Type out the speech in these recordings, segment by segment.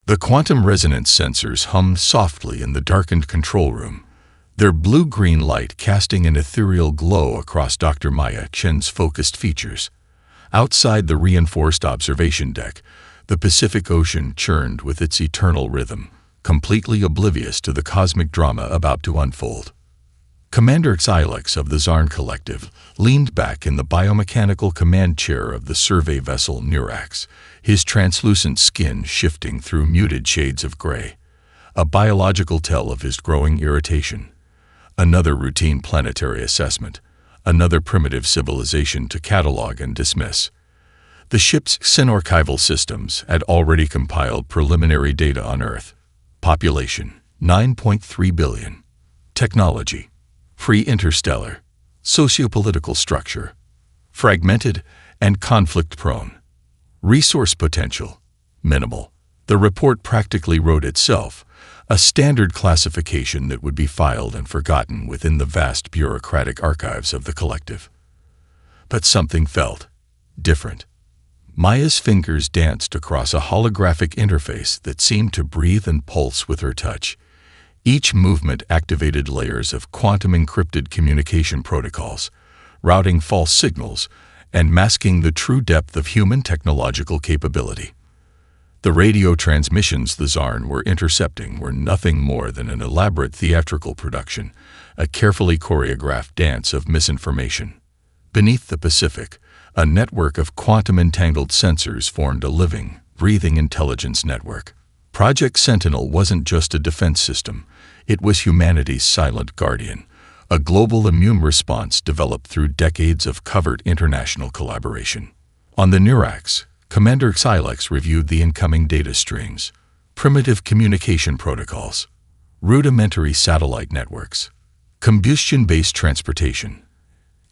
The quantum resonance sensors hummed softly in the darkened control room, their blue-green light casting an ethereal glow across Dr. Maya Chen's focused features. Outside the reinforced observation deck, the Pacific Ocean churned with its eternal rhythm, completely oblivious to the cosmic drama about to unfold. Commander Xilex of the Zarn Collective leaned back in the biomechanical command chair of the survey vessel Nurax, his translucent skin shifting through muted shades of gray, a biological tell of his growing irritation. Another routine planetary assessment, another primitive civilization to catalog and dismiss. The ship's synorchival systems had already compiled preliminary data on Earth. Population, 9.3 billion. Technology, free interstellar. Sociopolitical structure, fragmented and conflict-prone. Resource potential, minimal. The report practically wrote itself, a standard classification that would be filed and forgotten within the vast bureaucratic archives of the collective. But something felt different. Maya's fingers danced across a holographic interface that seemed to breathe and pulse with her touch. Each movement activated layers of quantum-encrypted communication protocols, routing false signals and masking the true depth of human technological capability. The radio transmissions the Zarn were intercepting were nothing more than an elaborate theatrical production, a carefully choreographed dance of misinformation. Beneath the Pacific, a network of quantum-entangled sensors formed a living, breathing intelligence network. Project Sentinel wasn't just a defense system, it was humanity's silent guardian, a global immune response developed through decades of covert international collaboration. On the Nurax, Commander Xilex reviewed the incoming data streams, primitive communication protocols, rudimentary satellite networks, combustion-based transportation,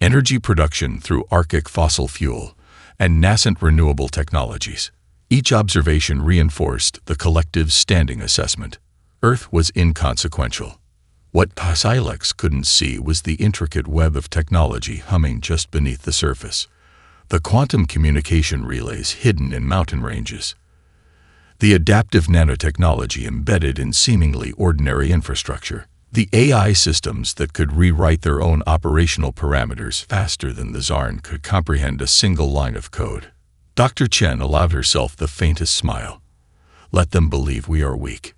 energy production through arctic fossil fuel, and nascent renewable technologies. Each observation reinforced the collective's standing assessment. Earth was inconsequential. What Xilex couldn't see was the intricate web of technology humming just beneath the surface. The quantum communication relays hidden in mountain ranges. The adaptive nanotechnology embedded in seemingly ordinary infrastructure. The AI systems that could rewrite their own operational parameters faster than the Zarn could comprehend a single line of code. Dr. Chen allowed herself the faintest smile. Let them believe we are weak.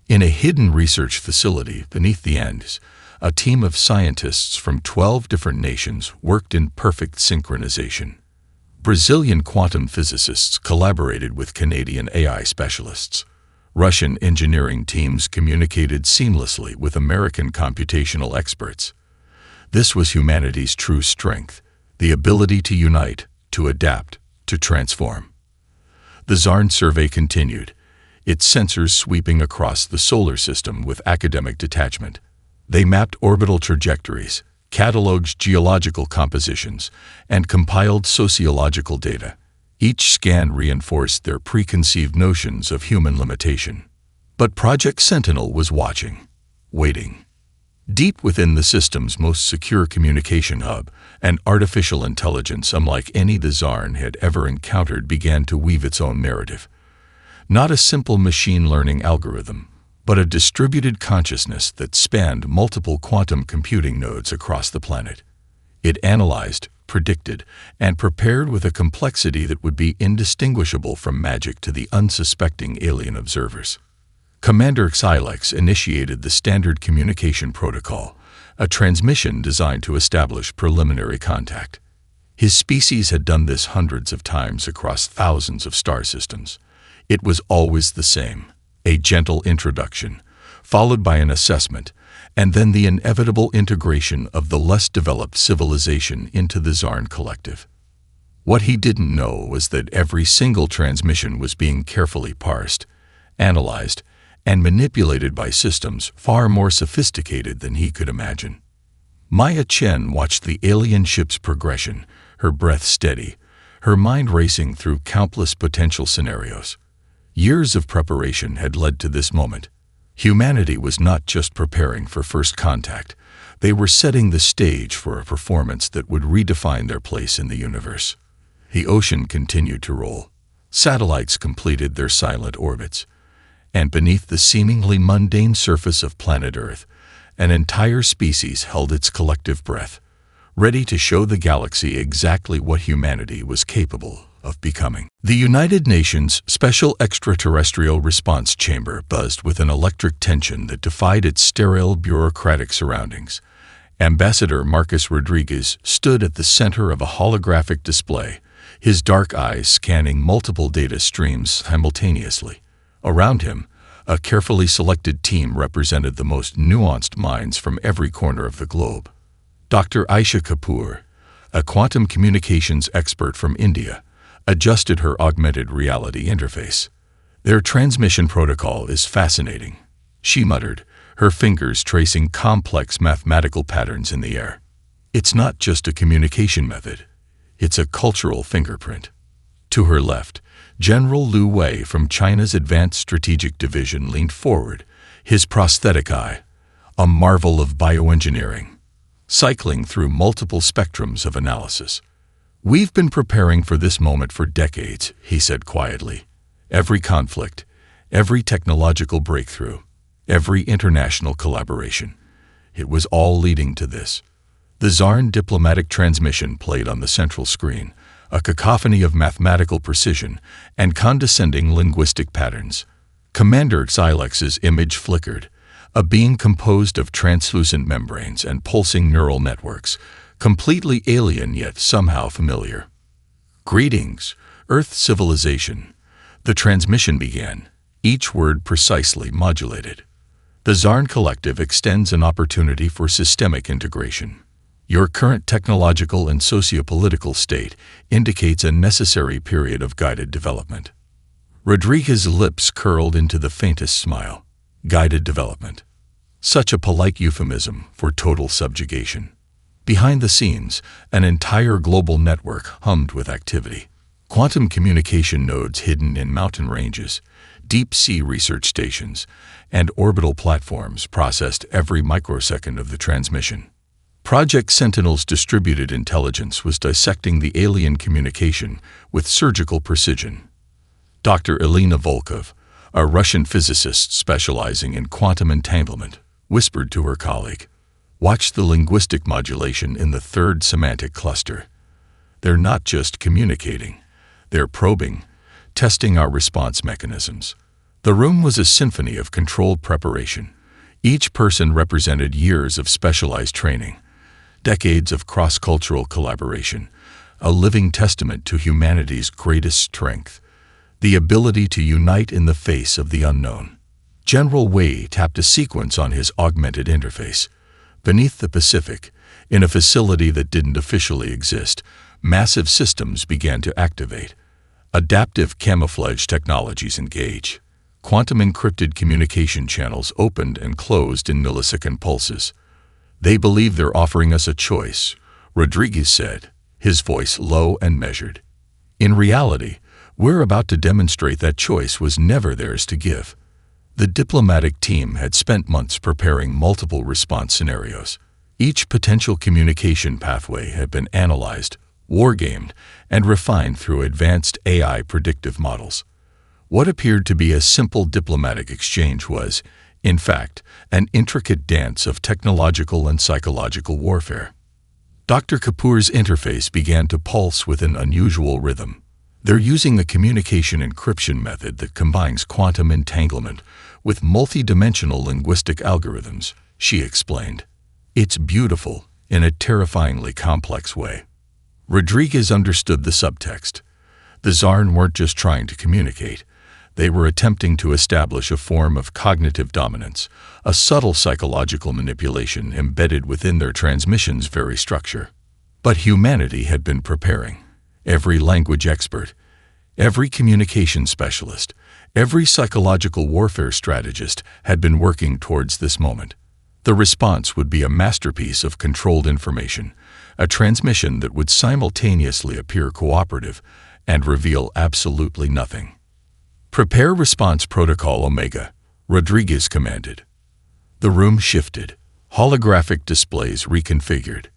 In a hidden research facility beneath the Andes, a team of scientists from 12 different nations worked in perfect synchronization. Brazilian quantum physicists collaborated with Canadian AI specialists. Russian engineering teams communicated seamlessly with American computational experts. This was humanity's true strength, the ability to unite, to adapt, to transform. The Zarn survey continued, its sensors sweeping across the solar system with academic detachment. They mapped orbital trajectories, cataloged geological compositions, and compiled sociological data. Each scan reinforced their preconceived notions of human limitation. But Project Sentinel was watching, waiting. Deep within the system's most secure communication hub, an artificial intelligence unlike any the Zarn had ever encountered began to weave its own narrative. Not a simple machine learning algorithm, but a distributed consciousness that spanned multiple quantum computing nodes across the planet. It analyzed, predicted, and prepared with a complexity that would be indistinguishable from magic to the unsuspecting alien observers. Commander Xilex initiated the Standard Communication Protocol, a transmission designed to establish preliminary contact. His species had done this hundreds of times across thousands of star systems. It was always the same, a gentle introduction, followed by an assessment, and then the inevitable integration of the less developed civilization into the Zarn collective. What he didn't know was that every single transmission was being carefully parsed, analyzed, and manipulated by systems far more sophisticated than he could imagine. Maya Chen watched the alien ship's progression, her breath steady, her mind racing through countless potential scenarios. Years of preparation had led to this moment. Humanity was not just preparing for first contact, they were setting the stage for a performance that would redefine their place in the universe. The ocean continued to roll. Satellites completed their silent orbits, and beneath the seemingly mundane surface of planet Earth, an entire species held its collective breath, ready to show the galaxy exactly what humanity was capable of becoming. The United Nations Special Extraterrestrial Response Chamber buzzed with an electric tension that defied its sterile bureaucratic surroundings. Ambassador Marcus Rodriguez stood at the center of a holographic display, his dark eyes scanning multiple data streams simultaneously. Around him, a carefully selected team represented the most nuanced minds from every corner of the globe. Dr. Aisha Kapoor, a quantum communications expert from India, adjusted her augmented reality interface. "Their transmission protocol is fascinating," she muttered, her fingers tracing complex mathematical patterns in the air. "It's not just a communication method. It's a cultural fingerprint." To her left, General Liu Wei from China's Advanced Strategic Division leaned forward, his prosthetic eye, a marvel of bioengineering, cycling through multiple spectrums of analysis. "We've been preparing for this moment for decades," he said quietly. "Every conflict, every technological breakthrough, every international collaboration. It was all leading to this." The Zarn diplomatic transmission played on the central screen, a cacophony of mathematical precision and condescending linguistic patterns. Commander Xylex's image flickered, a being composed of translucent membranes and pulsing neural networks, completely alien yet somehow familiar. "Greetings, Earth civilization." The transmission began, each word precisely modulated. "The Zarn Collective extends an opportunity for systemic integration. Your current technological and socio-political state indicates a necessary period of guided development." Rodriguez's lips curled into the faintest smile. Guided development. Such a polite euphemism for total subjugation. Behind the scenes, an entire global network hummed with activity. Quantum communication nodes hidden in mountain ranges, deep-sea research stations, and orbital platforms processed every microsecond of the transmission. Project Sentinel's distributed intelligence was dissecting the alien communication with surgical precision. Dr. Elena Volkov, a Russian physicist specializing in quantum entanglement, whispered to her colleague, "Watch the linguistic modulation in the third semantic cluster. They're not just communicating, they're probing, testing our response mechanisms." The room was a symphony of controlled preparation. Each person represented years of specialized training, decades of cross-cultural collaboration, a living testament to humanity's greatest strength, the ability to unite in the face of the unknown. General Wei tapped a sequence on his augmented interface. Beneath the Pacific, in a facility that didn't officially exist, massive systems began to activate. Adaptive camouflage technologies engage. Quantum encrypted communication channels opened and closed in millisecond pulses. "They believe they're offering us a choice," Rodriguez said, his voice low and measured. "In reality, we're about to demonstrate that choice was never theirs to give." The diplomatic team had spent months preparing multiple response scenarios. Each potential communication pathway had been analyzed, wargamed, and refined through advanced AI predictive models. What appeared to be a simple diplomatic exchange was, in fact, an intricate dance of technological and psychological warfare. Dr. Kapoor's interface began to pulse with an unusual rhythm. "They're using a communication encryption method that combines quantum entanglement with multi-dimensional linguistic algorithms," she explained. "It's beautiful in a terrifyingly complex way." Rodriguez understood the subtext. The Zarn weren't just trying to communicate. They were attempting to establish a form of cognitive dominance, a subtle psychological manipulation embedded within their transmission's very structure. But humanity had been preparing. Every language expert, every communication specialist, every psychological warfare strategist had been working towards this moment. The response would be a masterpiece of controlled information, a transmission that would simultaneously appear cooperative and reveal absolutely nothing. "Prepare Response Protocol Omega," Rodriguez commanded. The room shifted, holographic displays reconfigured.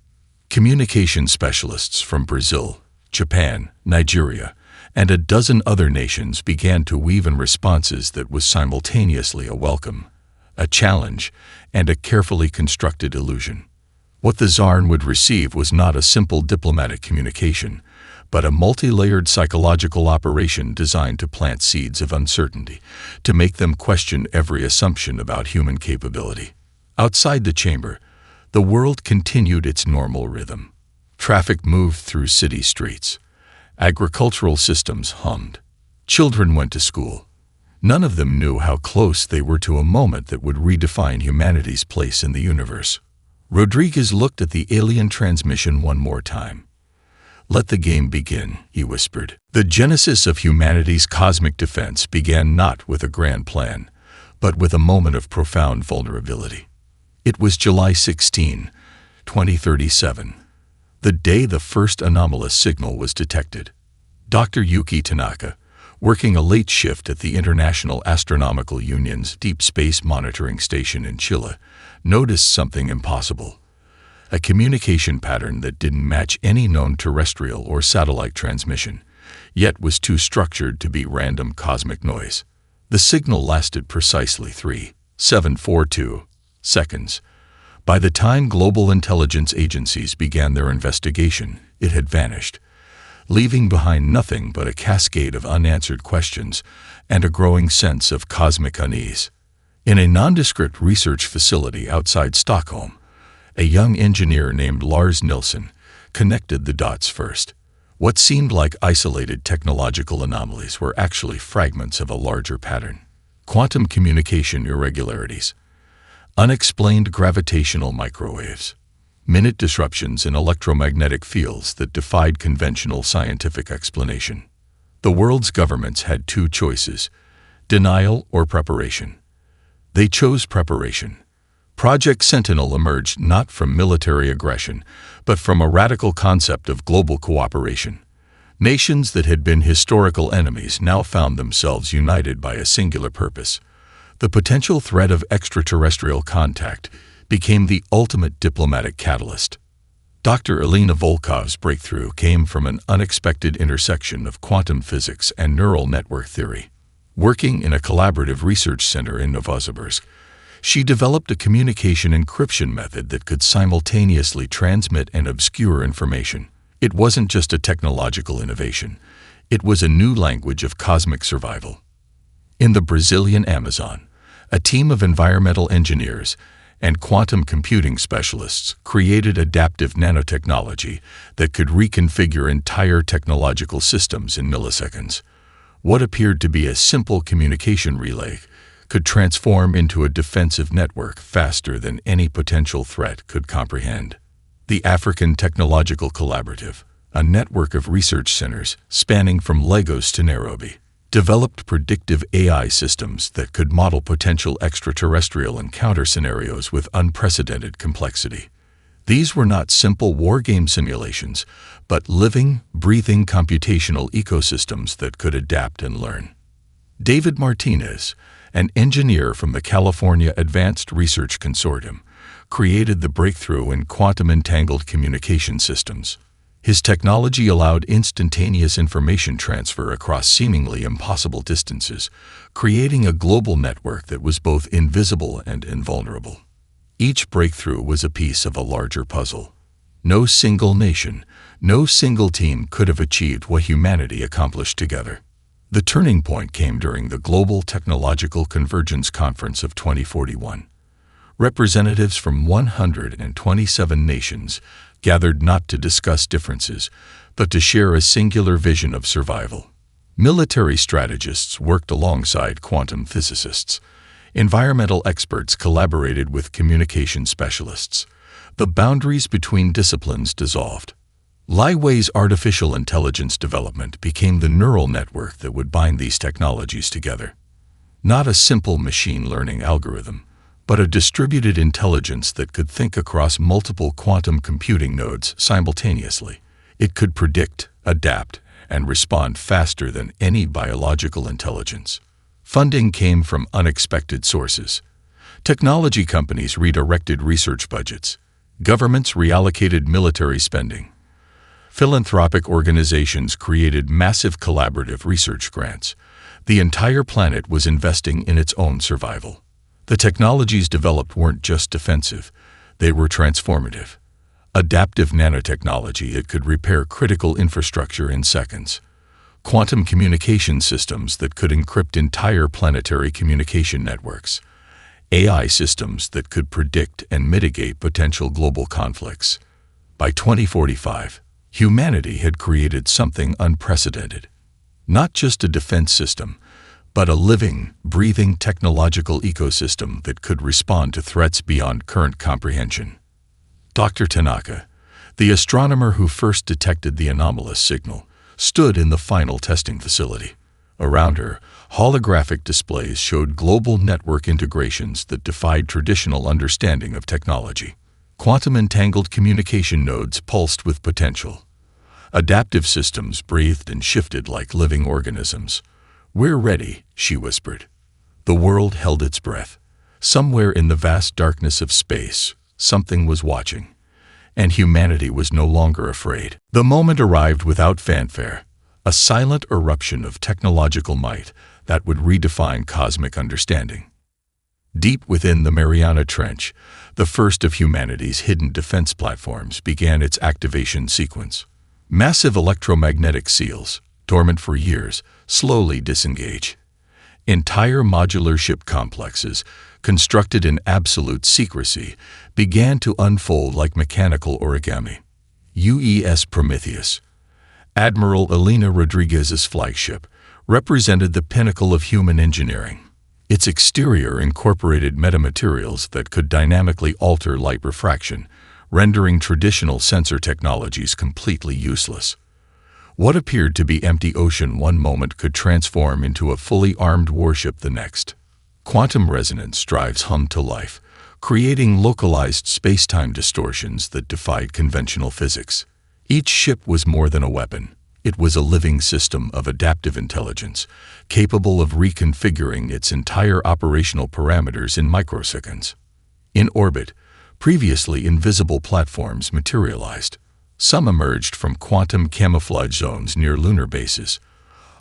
Communication specialists from Brazil, Japan, Nigeria, and a dozen other nations began to weave in responses that was simultaneously a welcome, a challenge, and a carefully constructed illusion. What the Tsarn would receive was not a simple diplomatic communication, but a multi-layered psychological operation designed to plant seeds of uncertainty, to make them question every assumption about human capability. Outside the chamber, the world continued its normal rhythm. Traffic moved through city streets. Agricultural systems hummed. Children went to school. None of them knew how close they were to a moment that would redefine humanity's place in the universe. Rodriguez looked at the alien transmission one more time. "Let the game begin," he whispered. The genesis of humanity's cosmic defense began not with a grand plan, but with a moment of profound vulnerability. It was July 16, 2037, the day the first anomalous signal was detected. Dr. Yuki Tanaka, working a late shift at the International Astronomical Union's Deep Space Monitoring Station in Chile, noticed something impossible. A communication pattern that didn't match any known terrestrial or satellite transmission, yet was too structured to be random cosmic noise. The signal lasted precisely 3.742 seconds. By the time global intelligence agencies began their investigation, it had vanished, leaving behind nothing but a cascade of unanswered questions and a growing sense of cosmic unease. In a nondescript research facility outside Stockholm, a young engineer named Lars Nilsson connected the dots first. What seemed like isolated technological anomalies were actually fragments of a larger pattern. Quantum communication irregularities, unexplained gravitational microwaves, minute disruptions in electromagnetic fields that defied conventional scientific explanation. The world's governments had two choices: denial or preparation. They chose preparation. Project Sentinel emerged not from military aggression, but from a radical concept of global cooperation. Nations that had been historical enemies now found themselves united by a singular purpose. The potential threat of extraterrestrial contact became the ultimate diplomatic catalyst. Dr. Elena Volkov's breakthrough came from an unexpected intersection of quantum physics and neural network theory. Working in a collaborative research center in Novosibirsk, she developed a communication encryption method that could simultaneously transmit and obscure information. It wasn't just a technological innovation. It was a new language of cosmic survival. In the Brazilian Amazon, a team of environmental engineers and quantum computing specialists created adaptive nanotechnology that could reconfigure entire technological systems in milliseconds. What appeared to be a simple communication relay could transform into a defensive network faster than any potential threat could comprehend. The African Technological Collaborative, a network of research centers spanning from Lagos to Nairobi, developed predictive AI systems that could model potential extraterrestrial encounter scenarios with unprecedented complexity. These were not simple wargame simulations, but living, breathing computational ecosystems that could adapt and learn. David Martinez, an engineer from the California Advanced Research Consortium, created the breakthrough in quantum entangled communication systems. His technology allowed instantaneous information transfer across seemingly impossible distances, creating a global network that was both invisible and invulnerable. Each breakthrough was a piece of a larger puzzle. No single nation, no single team could have achieved what humanity accomplished together. The turning point came during the Global Technological Convergence Conference of 2041. Representatives from 127 nations gathered not to discuss differences, but to share a singular vision of survival. Military strategists worked alongside quantum physicists. Environmental experts collaborated with communication specialists. The boundaries between disciplines dissolved. Lai Wei's artificial intelligence development became the neural network that would bind these technologies together. Not a simple machine learning algorithm, but a distributed intelligence that could think across multiple quantum computing nodes simultaneously. It could predict, adapt, and respond faster than any biological intelligence. Funding came from unexpected sources. Technology companies redirected research budgets. Governments reallocated military spending. Philanthropic organizations created massive collaborative research grants. The entire planet was investing in its own survival. The technologies developed weren't just defensive, they were transformative. Adaptive nanotechnology that could repair critical infrastructure in seconds. Quantum communication systems that could encrypt entire planetary communication networks. AI systems that could predict and mitigate potential global conflicts. By 2045, humanity had created something unprecedented. Not just a defense system, but a living, breathing technological ecosystem that could respond to threats beyond current comprehension. Dr. Tanaka, the astronomer who first detected the anomalous signal, stood in the final testing facility. Around her, holographic displays showed global network integrations that defied traditional understanding of technology. Quantum-entangled communication nodes pulsed with potential. Adaptive systems breathed and shifted like living organisms. "We're ready," she whispered. The world held its breath. Somewhere in the vast darkness of space, something was watching, and humanity was no longer afraid. The moment arrived without fanfare, a silent eruption of technological might that would redefine cosmic understanding. Deep within the Mariana Trench, the first of humanity's hidden defense platforms began its activation sequence. Massive electromagnetic seals, dormant for years, slowly disengage. Entire modular ship complexes, constructed in absolute secrecy, began to unfold like mechanical origami. UES Prometheus, Admiral Elena Rodriguez's flagship, represented the pinnacle of human engineering. Its exterior incorporated metamaterials that could dynamically alter light refraction, rendering traditional sensor technologies completely useless. What appeared to be empty ocean one moment could transform into a fully armed warship the next. Quantum resonance drives hummed to life, creating localized space-time distortions that defied conventional physics. Each ship was more than a weapon. It was a living system of adaptive intelligence, capable of reconfiguring its entire operational parameters in microseconds. In orbit, previously invisible platforms materialized. Some emerged from quantum camouflage zones near lunar bases.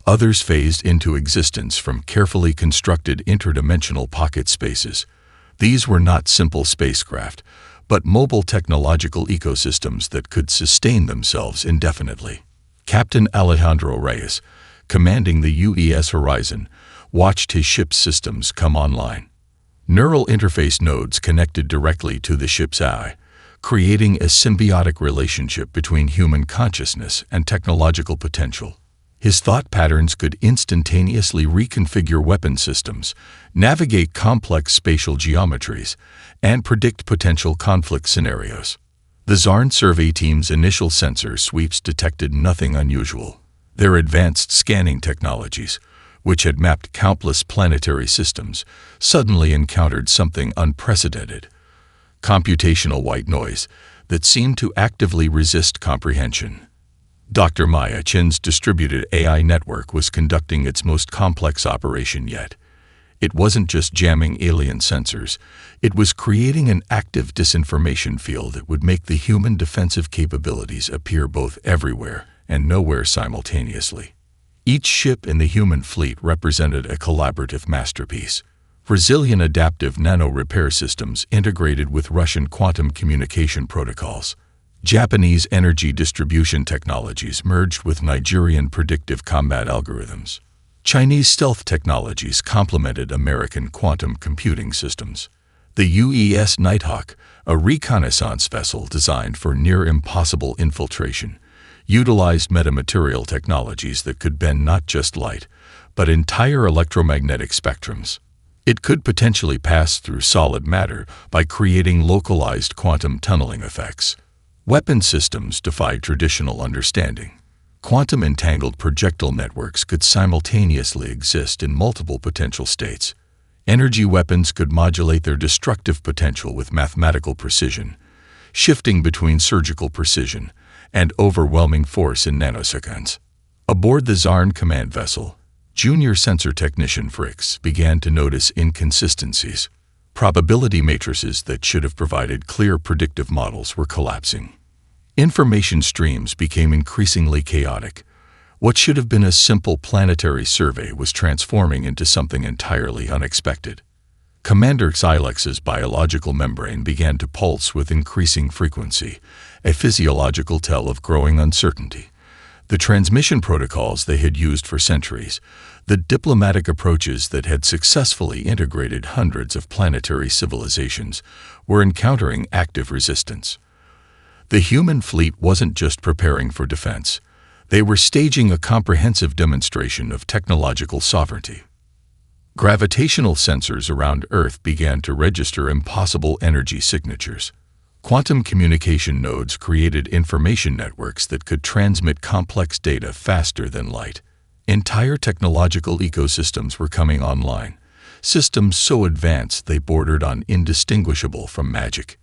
Others phased into existence from carefully constructed interdimensional pocket spaces. These were not simple spacecraft, but mobile technological ecosystems that could sustain themselves indefinitely. Captain Alejandro Reyes, commanding the UES Horizon, watched his ship's systems come online. Neural interface nodes connected directly to the ship's AI, creating a symbiotic relationship between human consciousness and technological potential. His thought patterns could instantaneously reconfigure weapon systems, navigate complex spatial geometries, and predict potential conflict scenarios. The Zarn survey team's initial sensor sweeps detected nothing unusual. Their advanced scanning technologies, which had mapped countless planetary systems, suddenly encountered something unprecedented. Computational white noise that seemed to actively resist comprehension. Dr. Maya Chen's distributed AI network was conducting its most complex operation yet. It wasn't just jamming alien sensors, it was creating an active disinformation field that would make the human defensive capabilities appear both everywhere and nowhere simultaneously. Each ship in the human fleet represented a collaborative masterpiece. Brazilian adaptive nano-repair systems integrated with Russian quantum communication protocols. Japanese energy distribution technologies merged with Nigerian predictive combat algorithms. Chinese stealth technologies complemented American quantum computing systems. The UES Nighthawk, a reconnaissance vessel designed for near-impossible infiltration, utilized metamaterial technologies that could bend not just light, but entire electromagnetic spectrums. It could potentially pass through solid matter by creating localized quantum tunneling effects. Weapon systems defied traditional understanding. Quantum-entangled projectile networks could simultaneously exist in multiple potential states. Energy weapons could modulate their destructive potential with mathematical precision, shifting between surgical precision and overwhelming force in nanoseconds. Aboard the Zarn command vessel, junior sensor technician Fricks began to notice inconsistencies. Probability matrices that should have provided clear predictive models were collapsing. Information streams became increasingly chaotic. What should have been a simple planetary survey was transforming into something entirely unexpected. Commander Xylex's biological membrane began to pulse with increasing frequency, a physiological tell of growing uncertainty. The transmission protocols they had used for centuries, the diplomatic approaches that had successfully integrated hundreds of planetary civilizations, were encountering active resistance. The human fleet wasn't just preparing for defense. They were staging a comprehensive demonstration of technological sovereignty. Gravitational sensors around Earth began to register impossible energy signatures. Quantum communication nodes created information networks that could transmit complex data faster than light. Entire technological ecosystems were coming online, systems so advanced they bordered on indistinguishable from magic.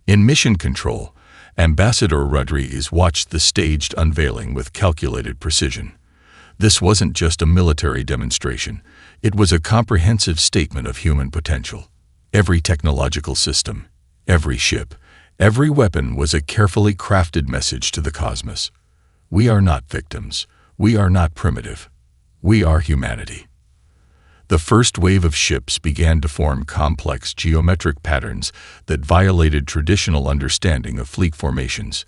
In mission control, Ambassador Rodriguez watched the staged unveiling with calculated precision. This wasn't just a military demonstration. It was a comprehensive statement of human potential. Every technological system, every ship, every weapon was a carefully crafted message to the cosmos. We are not victims. We are not primitive. We are humanity. The first wave of ships began to form complex geometric patterns that violated traditional understanding of fleet formations.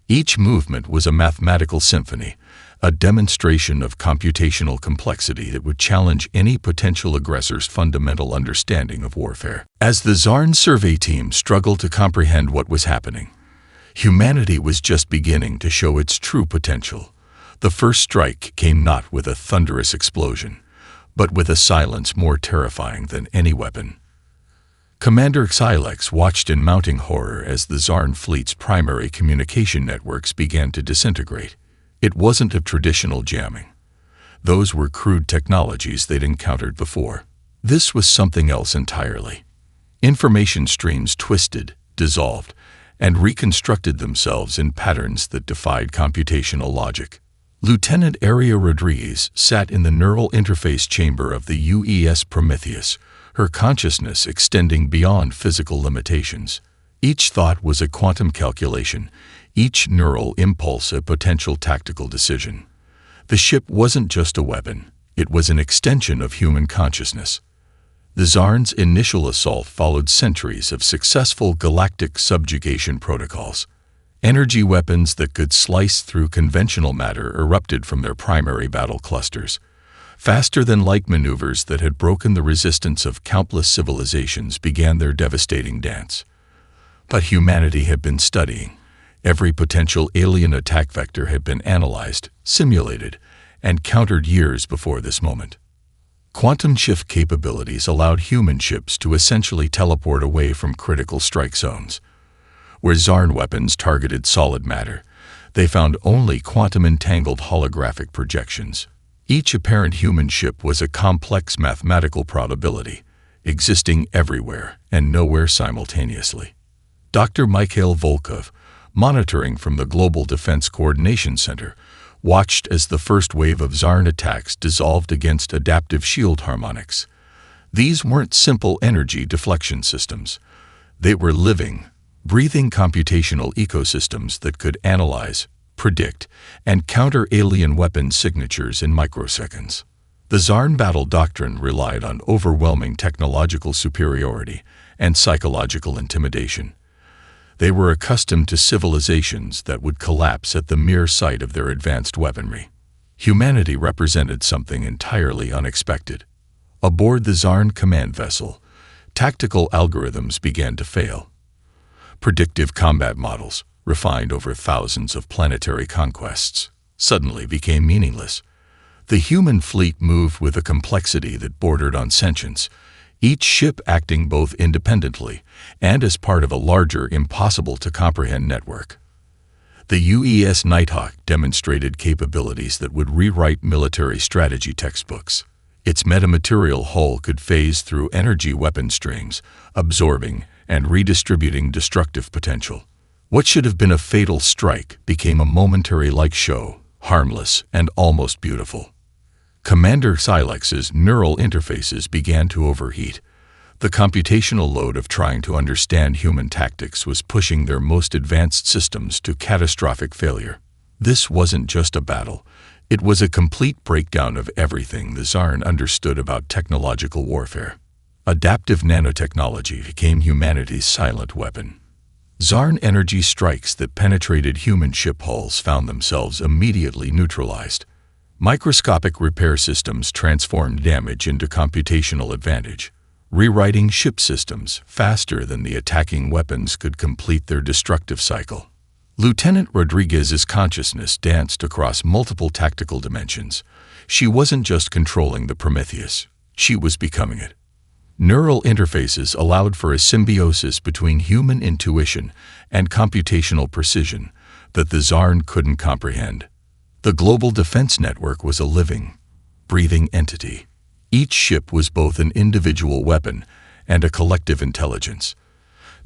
Each movement was a mathematical symphony, a demonstration of computational complexity that would challenge any potential aggressor's fundamental understanding of warfare. As the Zarn survey team struggled to comprehend what was happening, humanity was just beginning to show its true potential. The first strike came not with a thunderous explosion, but with a silence more terrifying than any weapon. Commander Xilex watched in mounting horror as the Zarn fleet's primary communication networks began to disintegrate. It wasn't a traditional jamming. Those were crude technologies they'd encountered before. This was something else entirely. Information streams twisted, dissolved, and reconstructed themselves in patterns that defied computational logic. Lieutenant Aria Rodriguez sat in the neural interface chamber of the UES Prometheus, her consciousness extending beyond physical limitations. Each thought was a quantum calculation, each neural impulse a potential tactical decision. The ship wasn't just a weapon, it was an extension of human consciousness. The Zarn's initial assault followed centuries of successful galactic subjugation protocols. Energy weapons that could slice through conventional matter erupted from their primary battle clusters. Faster-than-light maneuvers that had broken the resistance of countless civilizations began their devastating dance. But humanity had been studying. Every potential alien attack vector had been analyzed, simulated, and countered years before this moment. Quantum shift capabilities allowed human ships to essentially teleport away from critical strike zones. Where Zarn weapons targeted solid matter, they found only quantum-entangled holographic projections. Each apparent human ship was a complex mathematical probability, existing everywhere and nowhere simultaneously. Dr. Mikhail Volkov, monitoring from the Global Defense Coordination Center, watched as the first wave of Zarn attacks dissolved against adaptive shield harmonics. These weren't simple energy deflection systems. They were living, breathing computational ecosystems that could analyze, predict, and counter alien weapon signatures in microseconds. The Zarn battle doctrine relied on overwhelming technological superiority and psychological intimidation. They were accustomed to civilizations that would collapse at the mere sight of their advanced weaponry. Humanity represented something entirely unexpected. Aboard the Zarn command vessel, tactical algorithms began to fail. Predictive combat models, refined over thousands of planetary conquests, suddenly became meaningless. The human fleet moved with a complexity that bordered on sentience, each ship acting both independently and as part of a larger, impossible-to-comprehend network. The UES Nighthawk demonstrated capabilities that would rewrite military strategy textbooks. Its metamaterial hull could phase through energy weapon streams, absorbing and redistributing destructive potential. What should have been a fatal strike became a momentary light show, harmless and almost beautiful. Commander Xylex's neural interfaces began to overheat. The computational load of trying to understand human tactics was pushing their most advanced systems to catastrophic failure. This wasn't just a battle. It was a complete breakdown of everything the Zarn understood about technological warfare. Adaptive nanotechnology became humanity's silent weapon. Zarn energy strikes that penetrated human ship hulls found themselves immediately neutralized. Microscopic repair systems transformed damage into computational advantage, rewriting ship systems faster than the attacking weapons could complete their destructive cycle. Lieutenant Rodriguez's consciousness danced across multiple tactical dimensions. She wasn't just controlling the Prometheus, she was becoming it. Neural interfaces allowed for a symbiosis between human intuition and computational precision that the Zarn couldn't comprehend. The global defense network was a living, breathing entity. Each ship was both an individual weapon and a collective intelligence.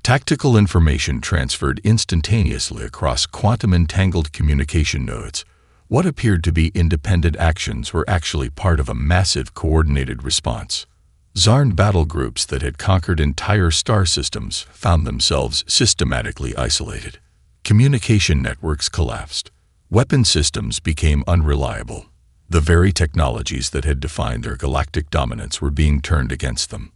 Tactical information transferred instantaneously across quantum-entangled communication nodes. What appeared to be independent actions were actually part of a massive coordinated response. Zarn battle groups that had conquered entire star systems found themselves systematically isolated. Communication networks collapsed. Weapon systems became unreliable. The very technologies that had defined their galactic dominance were being turned against them.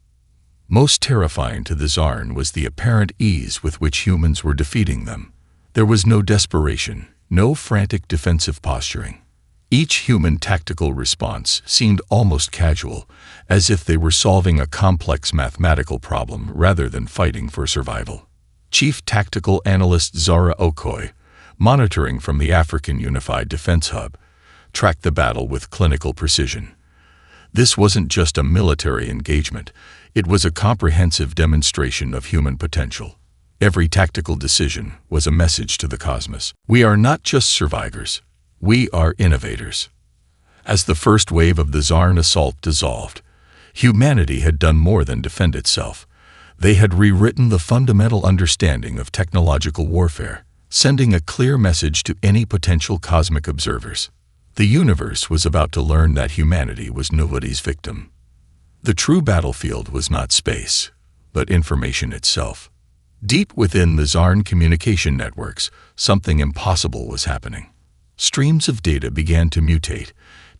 Most terrifying to the Zarn was the apparent ease with which humans were defeating them. There was no desperation, no frantic defensive posturing. Each human tactical response seemed almost casual, as if they were solving a complex mathematical problem rather than fighting for survival. Chief Tactical Analyst Zara Okoye, monitoring from the African Unified Defense Hub, tracked the battle with clinical precision. This wasn't just a military engagement, it was a comprehensive demonstration of human potential. Every tactical decision was a message to the cosmos. We are not just survivors, we are innovators. As the first wave of the Zarn assault dissolved, humanity had done more than defend itself. They had rewritten the fundamental understanding of technological warfare, sending a clear message to any potential cosmic observers. The universe was about to learn that humanity was nobody's victim. The true battlefield was not space, but information itself. Deep within the Zarn communication networks, something impossible was happening. Streams of data began to mutate,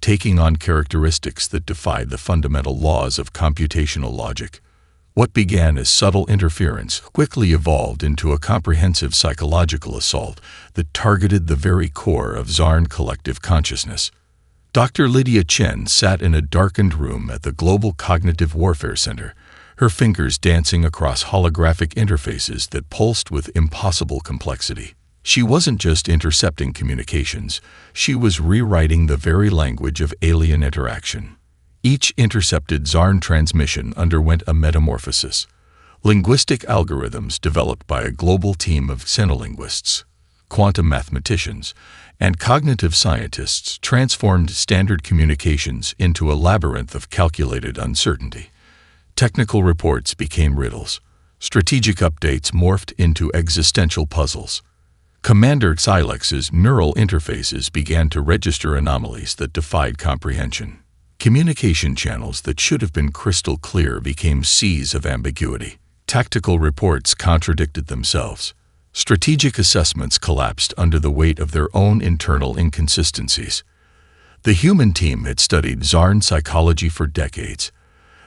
taking on characteristics that defied the fundamental laws of computational logic. What began as subtle interference quickly evolved into a comprehensive psychological assault that targeted the very core of Zarn collective consciousness. Dr. Lydia Chen sat in a darkened room at the Global Cognitive Warfare Center, her fingers dancing across holographic interfaces that pulsed with impossible complexity. She wasn't just intercepting communications, she was rewriting the very language of alien interaction. Each intercepted Zarn transmission underwent a metamorphosis. Linguistic algorithms developed by a global team of xenolinguists, quantum mathematicians, and cognitive scientists transformed standard communications into a labyrinth of calculated uncertainty. Technical reports became riddles. Strategic updates morphed into existential puzzles. Commander Silex's neural interfaces began to register anomalies that defied comprehension. Communication channels that should have been crystal clear became seas of ambiguity. Tactical reports contradicted themselves. Strategic assessments collapsed under the weight of their own internal inconsistencies. The human team had studied Zarn psychology for decades.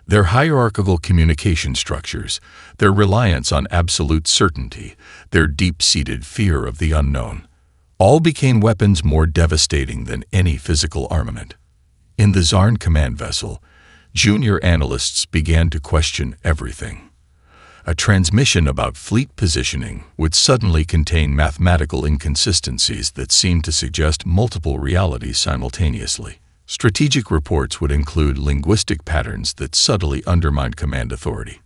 Their hierarchical communication structures, their reliance on absolute certainty, their deep-seated fear of the unknown, all became weapons more devastating than any physical armament. In the Zarn command vessel, junior analysts began to question everything. A transmission about fleet positioning would suddenly contain mathematical inconsistencies that seemed to suggest multiple realities simultaneously. Strategic reports would include linguistic patterns that subtly undermined command authority.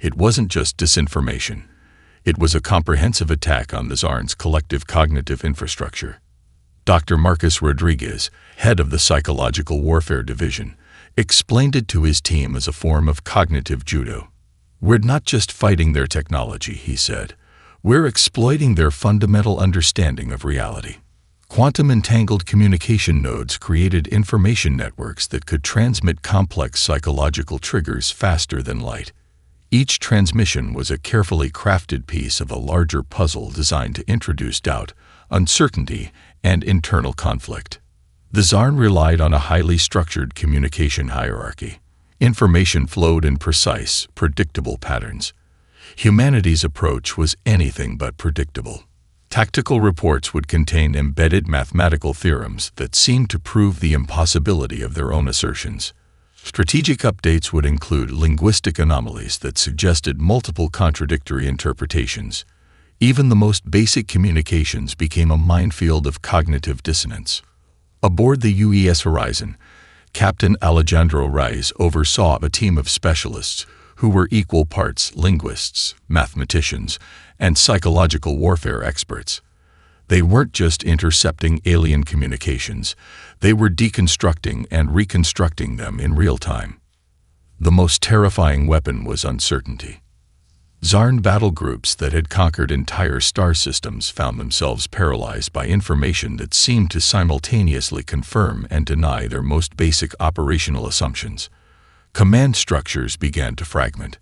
It wasn't just disinformation. It was a comprehensive attack on the Zarn's collective cognitive infrastructure. Dr. Marcus Rodriguez, head of the Psychological Warfare Division, explained it to his team as a form of cognitive judo. "We're not just fighting their technology," he said. "We're exploiting their fundamental understanding of reality." Quantum-entangled communication nodes created information networks that could transmit complex psychological triggers faster than light. Each transmission was a carefully crafted piece of a larger puzzle designed to introduce doubt, uncertainty, and internal conflict. The Zarn relied on a highly structured communication hierarchy. Information flowed in precise, predictable patterns. Humanity's approach was anything but predictable. Tactical reports would contain embedded mathematical theorems that seemed to prove the impossibility of their own assertions. Strategic updates would include linguistic anomalies that suggested multiple contradictory interpretations. Even the most basic communications became a minefield of cognitive dissonance. Aboard the UES Horizon, Captain Alejandro Reyes oversaw a team of specialists who were equal parts linguists, mathematicians, and psychological warfare experts. They weren't just intercepting alien communications, they were deconstructing and reconstructing them in real time. The most terrifying weapon was uncertainty. Zarn battle groups that had conquered entire star systems found themselves paralyzed by information that seemed to simultaneously confirm and deny their most basic operational assumptions. Command structures began to fragment.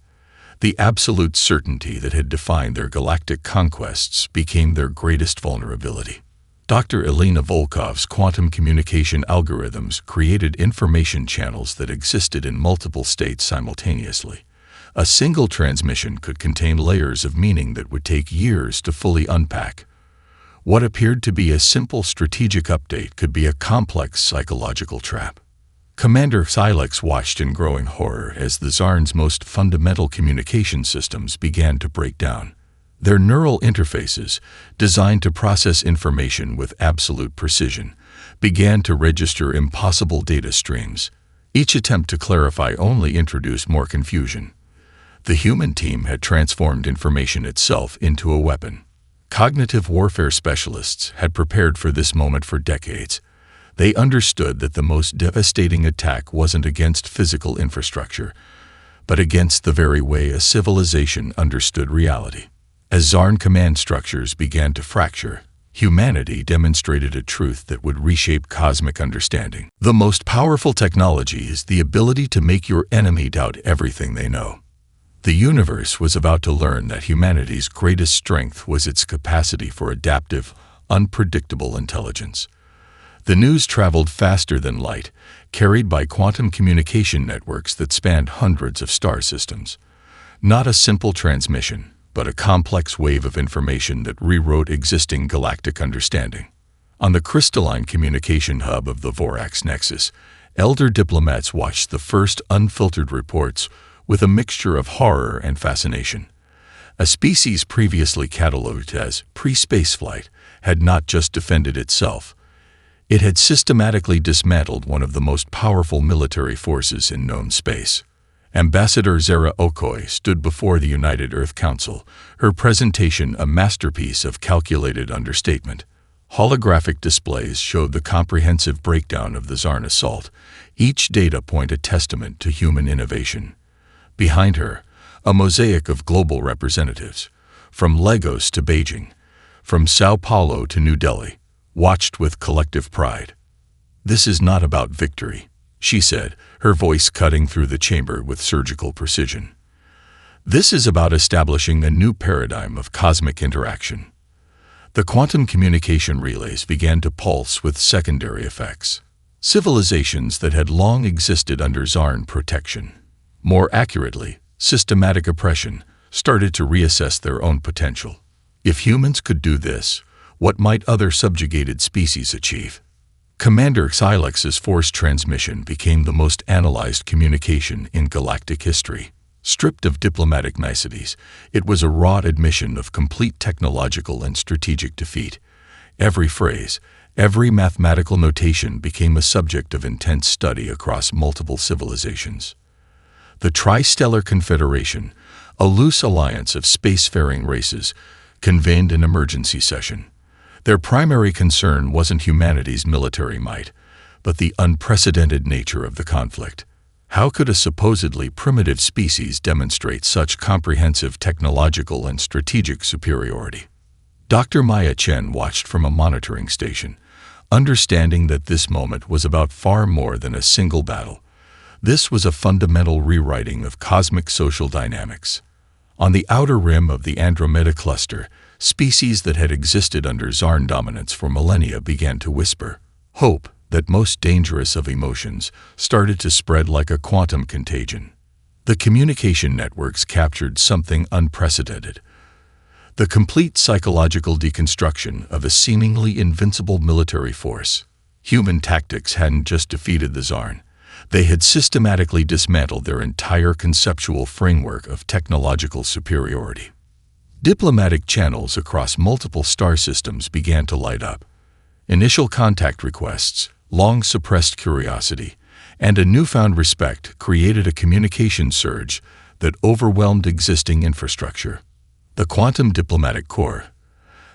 The absolute certainty that had defined their galactic conquests became their greatest vulnerability. Dr. Elena Volkov's quantum communication algorithms created information channels that existed in multiple states simultaneously. A single transmission could contain layers of meaning that would take years to fully unpack. What appeared to be a simple strategic update could be a complex psychological trap. Commander Silex watched in growing horror as the Zarn's most fundamental communication systems began to break down. Their neural interfaces, designed to process information with absolute precision, began to register impossible data streams. Each attempt to clarify only introduced more confusion. The human team had transformed information itself into a weapon. Cognitive warfare specialists had prepared for this moment for decades. They understood that the most devastating attack wasn't against physical infrastructure, but against the very way a civilization understood reality. As Zarn command structures began to fracture, humanity demonstrated a truth that would reshape cosmic understanding. The most powerful technology is the ability to make your enemy doubt everything they know. The universe was about to learn that humanity's greatest strength was its capacity for adaptive, unpredictable intelligence. The news traveled faster than light, carried by quantum communication networks that spanned hundreds of star systems. Not a simple transmission, but a complex wave of information that rewrote existing galactic understanding. On the crystalline communication hub of the Vorax Nexus, elder diplomats watched the first unfiltered reports with a mixture of horror and fascination. A species previously catalogued as pre-spaceflight had not just defended itself, it had systematically dismantled one of the most powerful military forces in known space. Ambassador Zara Okoye stood before the United Earth Council, her presentation a masterpiece of calculated understatement. Holographic displays showed the comprehensive breakdown of the Zarn assault, each data point a testament to human innovation. Behind her, a mosaic of global representatives, from Lagos to Beijing, from Sao Paulo to New Delhi, watched with collective pride. "This is not about victory," she said, her voice cutting through the chamber with surgical precision. "This is about establishing a new paradigm of cosmic interaction." The quantum communication relays began to pulse with secondary effects. Civilizations that had long existed under Zarn protection, more accurately, systematic oppression, started to reassess their own potential. If humans could do this, what might other subjugated species achieve? Commander Silex's force transmission became the most analyzed communication in galactic history. Stripped of diplomatic niceties, it was a raw admission of complete technological and strategic defeat. Every phrase, every mathematical notation became a subject of intense study across multiple civilizations. The Tristellar Confederation, a loose alliance of spacefaring races, convened an emergency session. Their primary concern wasn't humanity's military might, but the unprecedented nature of the conflict. How could a supposedly primitive species demonstrate such comprehensive technological and strategic superiority? Dr. Maya Chen watched from a monitoring station, understanding that this moment was about far more than a single battle. This was a fundamental rewriting of cosmic social dynamics. On the outer rim of the Andromeda cluster, species that had existed under Zarn dominance for millennia began to whisper. Hope, that most dangerous of emotions, started to spread like a quantum contagion. The communication networks captured something unprecedented. The complete psychological deconstruction of a seemingly invincible military force. Human tactics hadn't just defeated the Zarn. They had systematically dismantled their entire conceptual framework of technological superiority. Diplomatic channels across multiple star systems began to light up. Initial contact requests, long-suppressed curiosity, and a newfound respect created a communication surge that overwhelmed existing infrastructure. The Quantum Diplomatic Corps,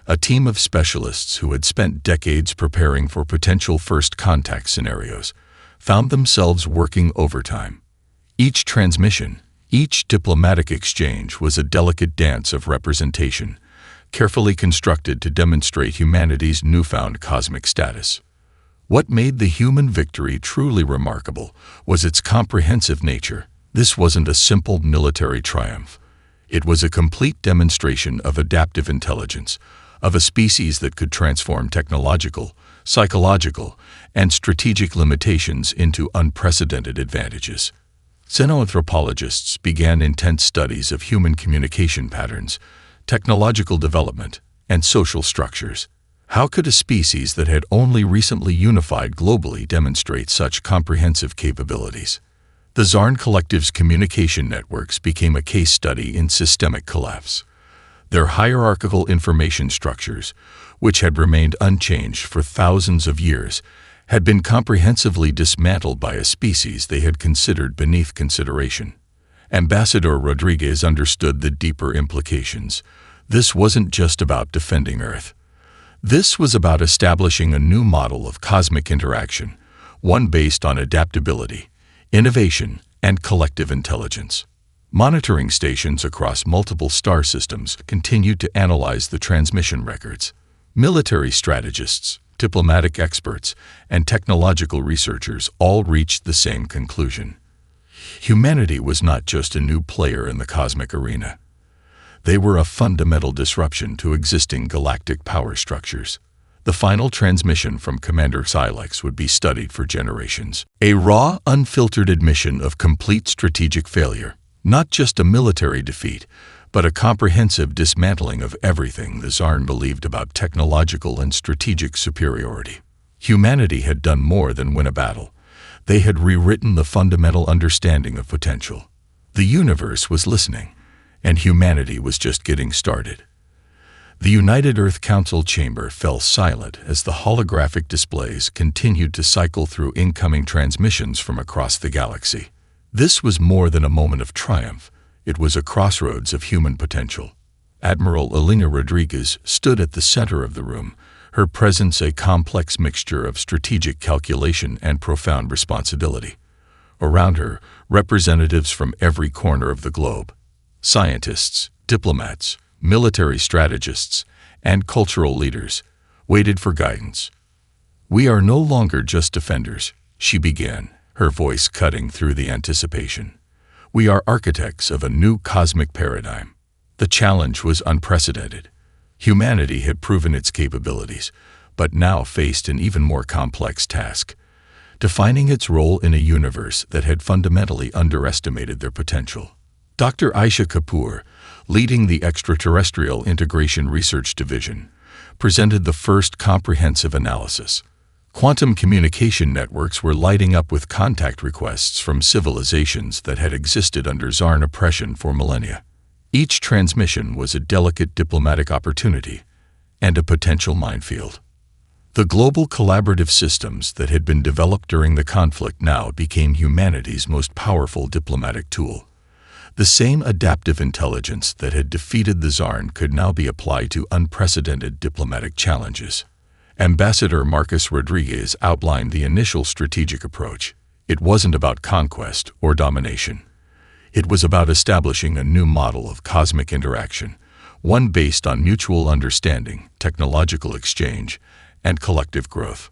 a team of specialists who had spent decades preparing for potential first contact scenarios, found themselves working overtime. Each transmission, each diplomatic exchange was a delicate dance of representation, carefully constructed to demonstrate humanity's newfound cosmic status. What made the human victory truly remarkable was its comprehensive nature. This wasn't a simple military triumph. It was a complete demonstration of adaptive intelligence, of a species that could transform technological, psychological, and strategic limitations into unprecedented advantages. Xenoanthropologists began intense studies of human communication patterns, technological development, and social structures. How could a species that had only recently unified globally demonstrate such comprehensive capabilities? The Zarn Collective's communication networks became a case study in systemic collapse. Their hierarchical information structures, which had remained unchanged for thousands of years, had been comprehensively dismantled by a species they had considered beneath consideration. Ambassador Rodriguez understood the deeper implications. This wasn't just about defending Earth. This was about establishing a new model of cosmic interaction, one based on adaptability, innovation, and collective intelligence. Monitoring stations across multiple star systems continued to analyze the transmission records. Military strategists, diplomatic experts, and technological researchers all reached the same conclusion. Humanity was not just a new player in the cosmic arena. They were a fundamental disruption to existing galactic power structures. The final transmission from Commander Silex would be studied for generations. A raw, unfiltered admission of complete strategic failure. Not just a military defeat, but a comprehensive dismantling of everything the Zarn believed about technological and strategic superiority. Humanity had done more than win a battle. They had rewritten the fundamental understanding of potential. The universe was listening, and humanity was just getting started. The United Earth Council chamber fell silent as the holographic displays continued to cycle through incoming transmissions from across the galaxy. This was more than a moment of triumph. It was a crossroads of human potential. Admiral Elena Rodriguez stood at the center of the room, her presence a complex mixture of strategic calculation and profound responsibility. Around her, representatives from every corner of the globe, scientists, diplomats, military strategists, and cultural leaders, waited for guidance. "We are no longer just defenders," she began, her voice cutting through the anticipation. "We are architects of a new cosmic paradigm." The challenge was unprecedented. Humanity had proven its capabilities, but now faced an even more complex task, defining its role in a universe that had fundamentally underestimated their potential. Dr. Aisha Kapoor, leading the Extraterrestrial Integration Research Division, presented the first comprehensive analysis. Quantum communication networks were lighting up with contact requests from civilizations that had existed under Zarn oppression for millennia. Each transmission was a delicate diplomatic opportunity and a potential minefield. The global collaborative systems that had been developed during the conflict now became humanity's most powerful diplomatic tool. The same adaptive intelligence that had defeated the Zarn could now be applied to unprecedented diplomatic challenges. Ambassador Marcus Rodriguez outlined the initial strategic approach. It wasn't about conquest or domination. It was about establishing a new model of cosmic interaction, one based on mutual understanding, technological exchange, and collective growth.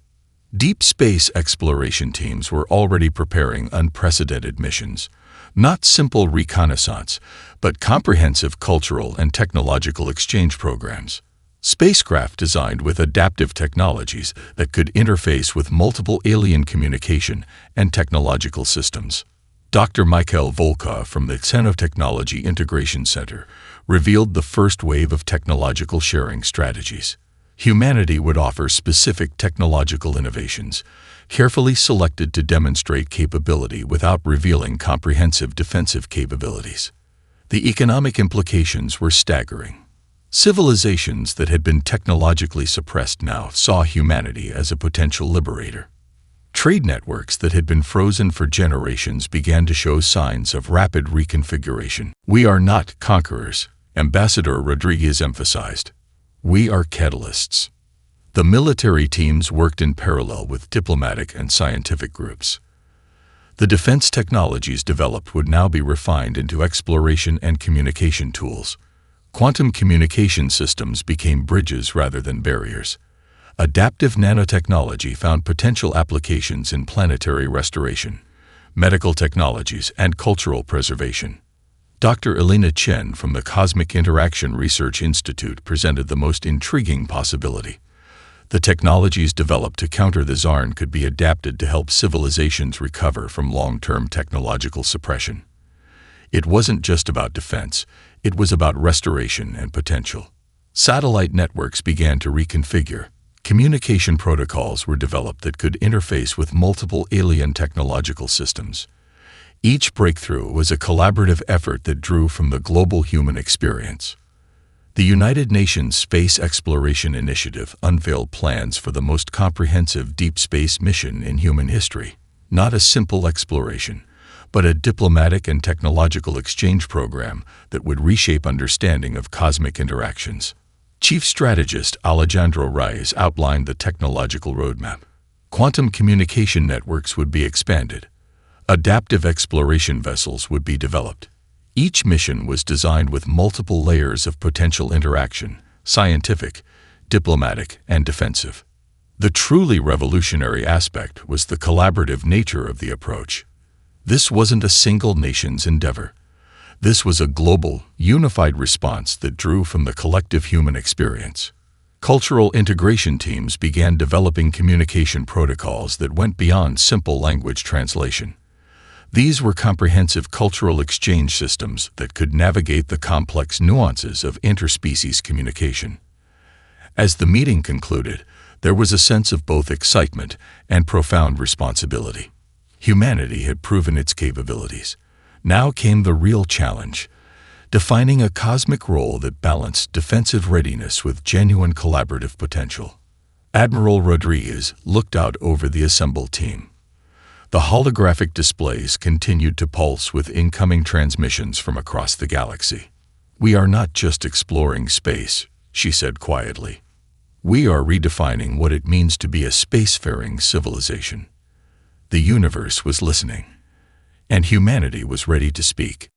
Deep space exploration teams were already preparing unprecedented missions, not simple reconnaissance, but comprehensive cultural and technological exchange programs. Spacecraft designed with adaptive technologies that could interface with multiple alien communication and technological systems. Dr. Mikhail Volkov from the Xenotechnology Integration Center revealed the first wave of technological sharing strategies. Humanity would offer specific technological innovations, carefully selected to demonstrate capability without revealing comprehensive defensive capabilities. The economic implications were staggering. Civilizations that had been technologically suppressed now saw humanity as a potential liberator. Trade networks that had been frozen for generations began to show signs of rapid reconfiguration. "We are not conquerors," Ambassador Rodriguez emphasized. "We are catalysts." The military teams worked in parallel with diplomatic and scientific groups. The defense technologies developed would now be refined into exploration and communication tools. Quantum communication systems became bridges rather than barriers. Adaptive nanotechnology found potential applications in planetary restoration, medical technologies, and cultural preservation. Dr. Elena Chen from the Cosmic Interaction Research Institute presented the most intriguing possibility. The technologies developed to counter the Zarn could be adapted to help civilizations recover from long-term technological suppression. It wasn't just about defense, it was about restoration and potential. Satellite networks began to reconfigure. Communication protocols were developed that could interface with multiple alien technological systems. Each breakthrough was a collaborative effort that drew from the global human experience. The United Nations Space Exploration Initiative unveiled plans for the most comprehensive deep space mission in human history. Not a simple exploration, but a diplomatic and technological exchange program that would reshape understanding of cosmic interactions. Chief Strategist Alejandro Reyes outlined the technological roadmap. Quantum communication networks would be expanded. Adaptive exploration vessels would be developed. Each mission was designed with multiple layers of potential interaction: scientific, diplomatic, and defensive. The truly revolutionary aspect was the collaborative nature of the approach. This wasn't a single nation's endeavor. This was a global, unified response that drew from the collective human experience. Cultural integration teams began developing communication protocols that went beyond simple language translation. These were comprehensive cultural exchange systems that could navigate the complex nuances of interspecies communication. As the meeting concluded, there was a sense of both excitement and profound responsibility. Humanity had proven its capabilities. Now came the real challenge: defining a cosmic role that balanced defensive readiness with genuine collaborative potential. Admiral Rodriguez looked out over the assembled team. The holographic displays continued to pulse with incoming transmissions from across the galaxy. "We are not just exploring space," she said quietly. "We are redefining what it means to be a spacefaring civilization." The universe was listening, and humanity was ready to speak.